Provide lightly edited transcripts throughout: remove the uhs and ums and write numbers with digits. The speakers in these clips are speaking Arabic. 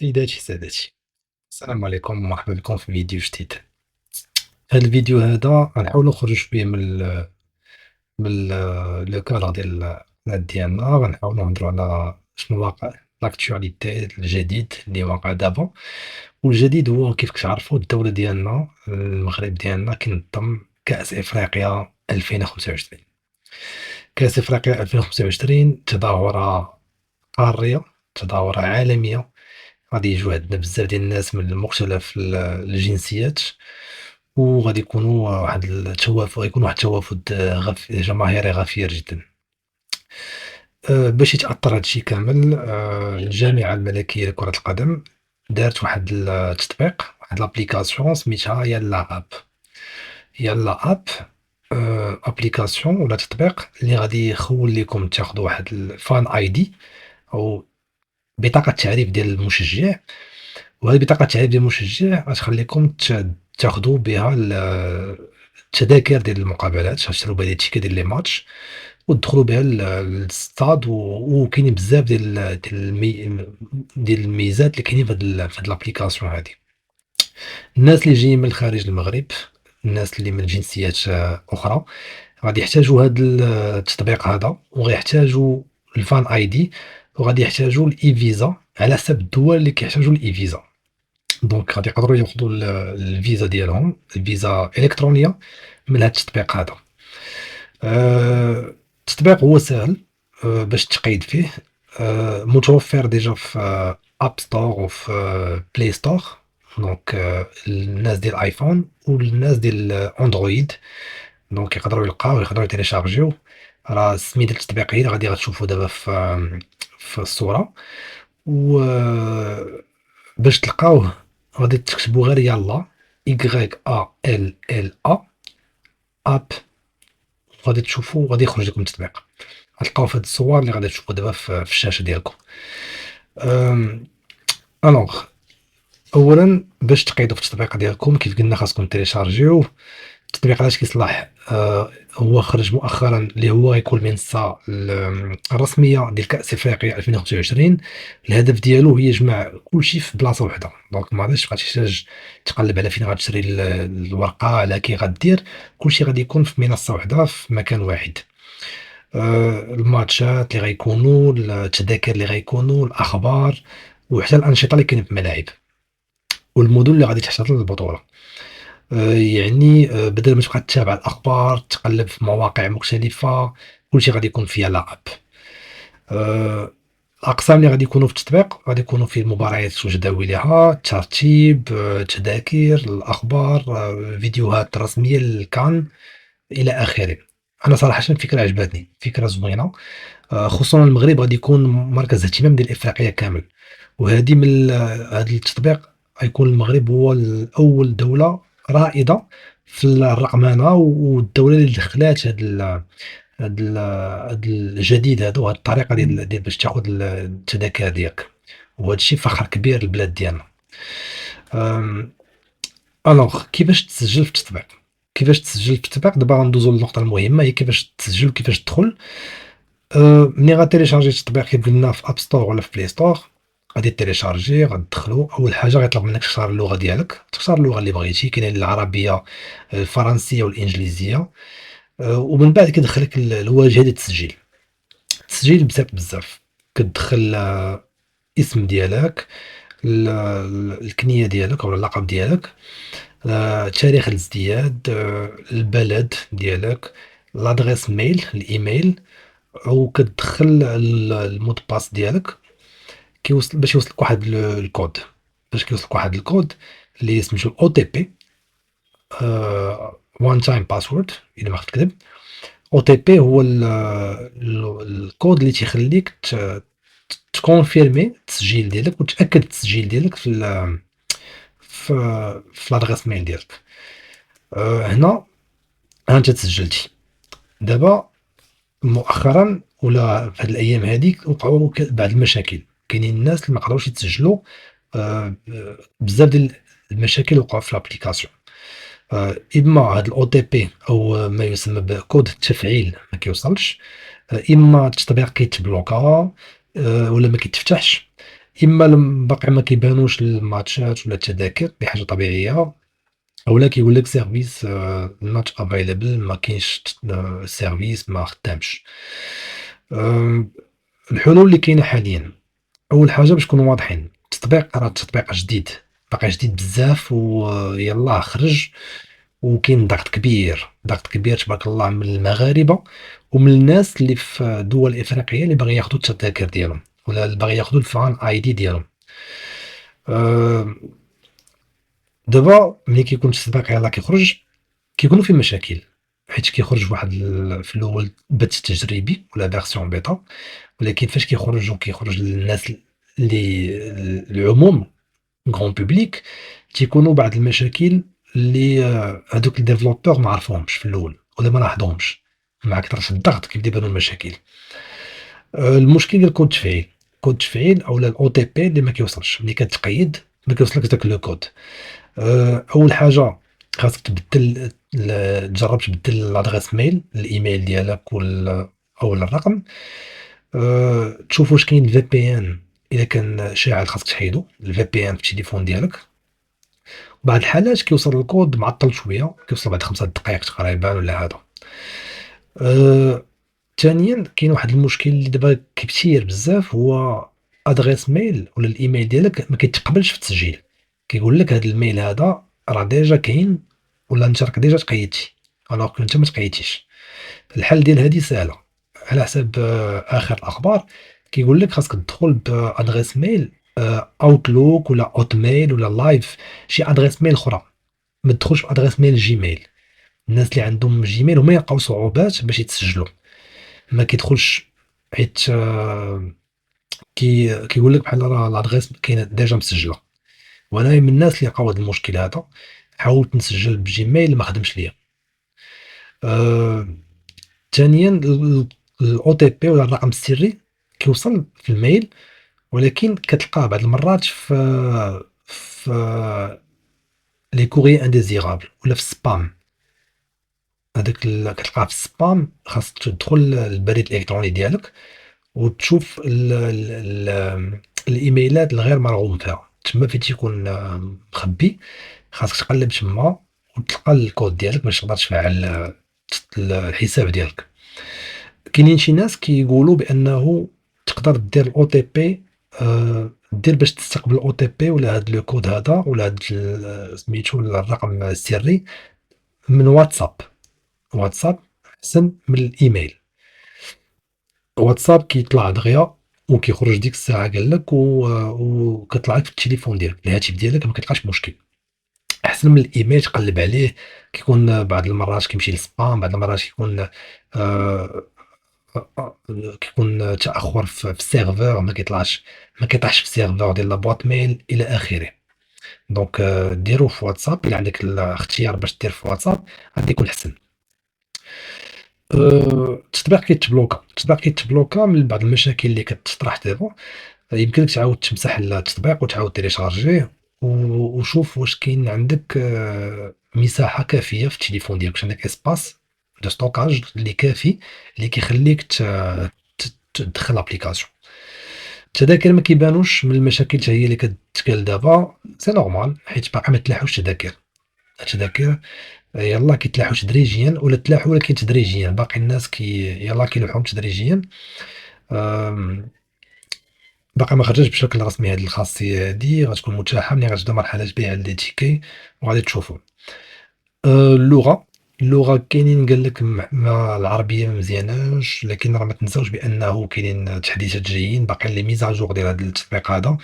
سيداتي سادتي، السلام عليكم ومرحبا بكم في فيديو جديد. هذا الفيديو هذا غنحاول نخرج شويه من لو كادر ديال الحلقات ديالنا. غنحاولوا نهضروا على شنو واقع، لاكتواليتي الجديد اللي واقع دابا. والجديد هو كيف كتعرفوا الدوله ديالنا المغرب ديالنا كينظم كأس افريقيا 2025. كأس افريقيا 2025 تظاهره قاريه، تظاهره عالميه. غادي يجيو عندنا بزاف ديال الناس من مختلف الجنسيات، وغادي يكونوا واحد غيكون واحد التوافد جماهيري غفير جدًا. باش يتأطر هاد الشي كامل، الجامعة الملكية لكرة القدم دارت واحد التطبيق، واحد l'application سميتها يلاه آب. يلاه آب application ولا تطبيق اللي غادي يخول ليكم تاخدوا واحد الfan ID أو بطاقة تعريف ديال المشجع. وهذه بطاقة التعريف ديال المشجع غتخليكم تاخدوا بها التذاكر ديال المقابلات، تشريو بها لي تيكي ديال لي ماتش وتدخلوا بها للستاد. وكاينين بزاف ديال الميزات اللي كاينين في هاد لابليكاسيون هادي. الناس اللي جايين من خارج المغرب، الناس اللي من جنسيات أخرى، غادي يحتاجوا هاد التطبيق هذا، وغيحتاجوا الفان اي دي، وغادي يحتاجوا الاي فيزا على حسب الدول اللي كيحتاجوا الاي فيزا. دونك غادي يقدروا ياخذوا الفيزا ديالهم، الفيزا الكترونيه من هذا التطبيق هذا. التطبيق هو سهل باش تقيد فيه. متوفر ديجا في اب ستور وفي بلاي ستور. دونك الناس ديال ايفون والناس ديال اندرويد دونك يقدروا يلقاوه، يقدروا يتيليشارجيوه. راه سميت التطبيق هي اللي غادي غتشوفوا دابا في الصوره. و باش تلقاوه غادي تكتبوا غير يلاه YALLA اب، غادي تشوفوا غادي يخرج لكم التطبيق. غتلقاو في هاد الصور اللي غادي تشوفوا دابا في الشاشه ديالكم. الوغ اولا باش تقيدوا في التطبيق ديالكم كيف قلنا خاصكم تيليشارجيوه. التطبيق علاش كيصلح؟ هو خرج مؤخرا اللي هو غيكون المنصه الرسميه ديال كأس افريقيا 2025. الهدف ديالو هي يجمع كلشي في بلاصه وحده، دونك ما غاديش تبقى تحتاج تقلب على فين غتشري الورقه، على كي غدير. كلشي غادي يكون في منصه وحده في مكان واحد. الماتشات اللي غيكونوا، التذاكر اللي غيكونوا، الاخبار، وحتى الانشطه اللي كاينين في الملاعب، والمدن اللي غادي تحتضن البطوله. يعني بدل ما تبقى تتابع الأخبار، تقلّب في مواقع مختلفة، كلشي غادي يكون في يلاه آب. الأقسام اللي غادي يكونوا في التطبيق، غادي يكونوا فيه المباريات وجداولها، الترتيب، التذاكر، الأخبار، فيديوهات رسمية للCAN إلى آخره. أنا صراحةً الفكرة عجباتني، فكرة زوينة. خصوصًا المغرب غادي يكون مركز اهتمام ديال إفريقيا كامل. وهذه من هذا التطبيق غيكون المغرب هو أول دولة رائدة في الرقمنة، والدولة اللي دخلات هاد الجديد هذا، وهاد الطريقة ديال باش تاخذ التذاكر ديالك. وهذا الشيء فخر كبير للبلاد ديالنا. آمم، ألوغ كيفاش تسجل في التطبيق؟ دابا غندوزو للنقطة المهمة، هي كيفاش تسجل وكيفاش تدخل. ملي غاتيليشارجي التطبيق كيف قلنا في اب ستور ولا في بلاي ستور، غادي تيليشارجي، غتدخلو. اول حاجه غيطلب منك تختار اللغه ديالك، تختار اللغه اللي بغيتي. كاينين العربيه، الفرنسيه والانجليزيه. ومن بعد كيدخلك الواجهه ديال التسجيل. التسجيل بزاف كتدخل الاسم ديالك، الكنيه ديالك او اللقب ديالك، تاريخ الازدياد، البلد ديالك، لادريس ميل، الايميل. وكتدخل المود باس ديالك. باش يوصلك واحد الكود، اللي سميتو او تي بي، وان تايم باسورد الا ما خفت تكذب. او تي بي هو الكود اللي تيخليك تكونفيرمي التسجيل ديالك وتاكد التسجيل ديالك في لادريس ميل ديالك. هنا انت تسجلتي. دابا مؤخرا ولا في هاد الايام هذيك وقعوا بعض المشاكل. كاينين الناس اللي ما قدروش يتسجلوا. بزاف ديال المشاكل وقعوا في لابليكاسيون. اما هاد الاو تي بي او ما يسمى بكود التفعيل ما كيوصلش، اما التطبيق كيتبلوكا، ولا ما كيتفتحش، إما باقي ما كيبانوش الماتشات ولا التذاكر، دي حاجة طبيعية، أولا كيقول لك سيرفيس not available، ما كاينش سيرفيس ما خدامش. آم، الحلول اللي كاينة حاليا، أول حاجة باش نكونوا واضحين، التطبيق راه تطبيق جديد، باقي جديد بزاف ويلاه خرج، وكاين ضغط كبير، ضغط كبير تبارك الله من المغاربة ومن الناس اللي في دول إفريقية اللي باغي ياخدوا التذاكر ديالهم ولا اللي باغي ياخدوا الفان اي دي ديالهم. آه، دابا ملي كيكون السباق يلاه كيخرج كيكونوا فيه مشاكل، حيت كيخرج واحد في الاول بث تجريبي ولا فيرسيون بيتا، ولكن فاش كيخرج للناس اللي العموم غون بوبليك تيكونوا بعض المشاكل اللي هذوك الديفلوبور ما عرفوهمش في الاول ولا ما لاحظوهمش، مع كثرة الضغط كيبدا يبانوا المشاكل. المشكل ديال كود التفعيل، كود التفعيل اولا الاو تي بي اللي ما كيوصلش، ملي كتقيد ما كيوصلكش داك لو كود. اول حاجه خاصك تبدل تجرب تبدل لادغيس ميل الايميل ديالك او الرقم. تشوف واش كاين الفي بي ان، اذا كان شاعل خاصك تحيدو الفي بي ان في التليفون ديالك. بعض الحالات كيوصل الكود معطل شويه، كيوصل بعد 5 دقائق تقريبا ولا هذا. آه، ثانيا كاين واحد المشكل اللي دابا كيكثير بزاف، هو ادغيس ميل ولا الايميل ديالك ما كيتقبلش في التسجيل، كيقول لك هذا الميل هذا راه ديجا كاين ولا انت راك ديجا تقيدتي، الوغ انت ما تقيدتيش. الحل ديال هذه سهله، على حسب اخر الاخبار كيقول لك خاصك تدخل بادغيس ميل اوتلوك ولا اوت ميل ولا لايف، شي ادغيس ميل اخرى، ما تدخلش بادغيس ميل جيميل. الناس اللي عندهم جيميل هما يلقاو صعوبات باش يتسجلوا، ما كيدخلش، حيت كيقول لك بحال راه لادغيس كاينه ديجا مسجله. وانا من الناس اللي لقاو هذا المشكل هذا، حاولت نسجل بجيميل ما خدمش ليا. آه، ثانيا الاو تي بي ولا الرقم السري كيوصل في الميل، ولكن كتلقاه بعض المرات في لي كوري انديزيرابل ولا في السبام. هذاك كتلقاه في السبام، خاصك تدخل للبريد الالكتروني ديالك وتشوف الايميلات الغير مرغوب فيها، تما فين تيكون مخبي، خاصك تقلب تما وتلقى الكود ديالك باش تقدر تفعل الحساب ديالك. كاينين شي ناس كيقولوا بانه تقدر دير الاو تي بي، دير باش تستقبل الاو تي بي ولا هاد لو كود هذا ولا هاد سميتو الرقم السري من واتساب. واتساب احسن من الايميل. واتساب كيطلع دغيا وكيخرج ديك الساعه قال لك وكيطلع لك في التليفون ديالك الهاتف ديالك، ما كتلقاش مشكل. احسن من الايميل تقلب عليه، كيكون بعض المرات كيمشي للسبام، بعض المرات كيكون آه كيكون تاخر في السيرفر، ما كيطيحش في السيرفر ديال لا بواط ميل الى اخره. دونك ديرو في واتساب، الا عندك الاختيار باش دير في واتساب غادي يكون احسن. التطبيق كيتبلوكا من بعض المشاكل اللي كتطرح دابا. يمكن لك تعاود تمسح التطبيق وتعاود تيليشارجيه وشوف واش كاين عندك مساحة كافية في التليفون ديالك، واش عندك اسباس دو ستوكاج اللي كافي اللي كيخليك تدخل لابليكاسيون. التذاكر ما كيبانوش من المشاكل حتى هي اللي كتقال دابا، سي نورمال حيت باقي ما تلاحوش التذاكر يلاه كيتلاحوا تدريجيا ولا تلاحوا ولكن تدريجيا، باقي الناس يلاه كيلوحوهم تدريجيا. آم، باقي ما خرجش بشكل رسمي. هذه الخاصية هذه غتكون متاحة ملي غتبدا مرحلة بيع لي تيكي وغادي تشوفوا. اللغة كاينين قال لك العربية ما مزياناش، لكن راه ما تنساوش بأنه كاينين تحديثات جايين باقي لي ميزاجور ديال هذا التطبيق هذا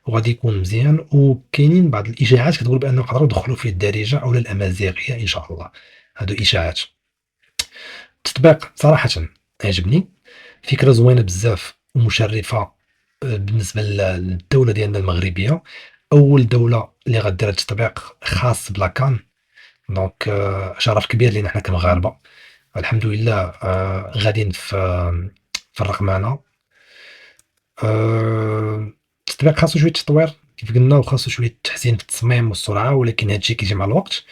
وغادي يكون مزيان. وكاينين بعض الإشاعات كتقول بأنه يقدروا يدخلوا فيه الدارجة أو الأمازيغية إن شاء الله، هادو إشاعات. التطبيق صراحة عجبني، فكرة زوينة بزاف ومشرفة بالنسبة للدولة ديالنا المغربية، أول دولة اللي غدير هاد التطبيق خاص بلاكان. دونك شرف كبير لينا حنا كمغاربة. الحمد لله غاديين في الرقمنة. التطبيق خاصو شوية تطوير كيف قلنا، وخاصو شوية تحسين في التصميم والسرعة، ولكن هادشي كيجي مع الوقت.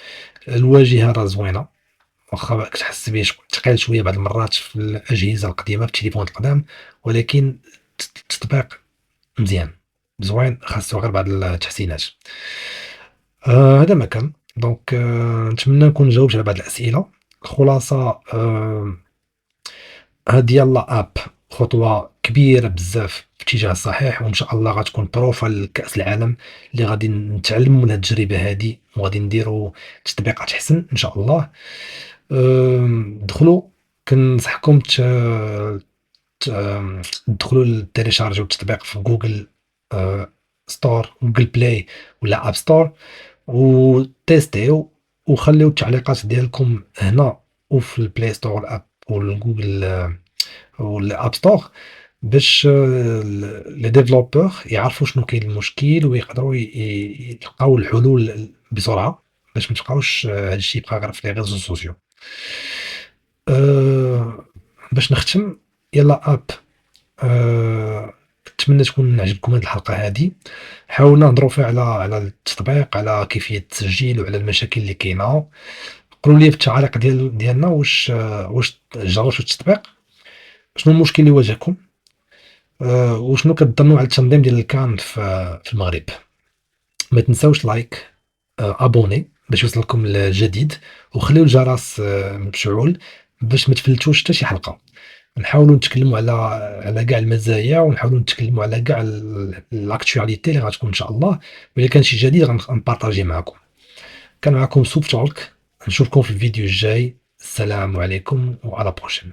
الواجهة راه زوينة، واخا كتحس به ثقيل شوية بعض المرات في الأجهزة القديمة في التليفونات القدام، ولكن التطبيق مزيان. زوين خاصو غير بعض التحسينات. هذا ما كان. دونك نتمنى نكون جاوبت على بعض الأسئلة. الخلاصة هاد يلاه آب خطوة كبيرة بزاف في الاتجاه الصحيح، وإن شاء الله غتكون طروفة لكأس العالم اللي غادي نتعلموا من هاد التجربة هادي، وغادي نديروا تطبيقات أحسن إن شاء الله. دخلوا، كنصحكم تدخلوا تيليشارجيو التطبيق في جوجل ستور، جوجل بلاي ولا اب ستور، وتيستيو، وخليو التعليقات ديالكم هنا وفي البلاي ستور والاب والجوجل والاب ستور، باش لي ديفلوبور يعرفوا شنو كاين المشكل ويقدروا يلقاو الحلول بسرعه، باش ما تبقاوش هاد الشيء يبقى غير في لي ريزو سوسيو. آه، باش نختم، يلا اب. نتمنى تكون عجبكم هذه الحلقة هذه. حاولنا نهضروا فيها على التطبيق، على كيفية التسجيل وعلى المشاكل اللي كاينة. قولوا لي في التعاليق ديالنا واش جربتوا التطبيق، شنو المشكل اللي واجهكم، وشنو كتظنوا على التنظيم ديال الكان في المغرب. ما تنساوش لايك، ابوني باش يوصلكم الجديد، وخليو الجرس مفعول باش ما تفلتوش حتى شي حلقة. نحاولوا نتكلموا على كاع المزايا، ونحاولوا نتكلموا على كاع الاكtualité اللي غتكون ان شاء الله، واذا كان شي جديد غنبارطاجي معكم. كان معكم سوب تولك، نشوفكم في الفيديو الجاي. السلام عليكم وعلى بروشين.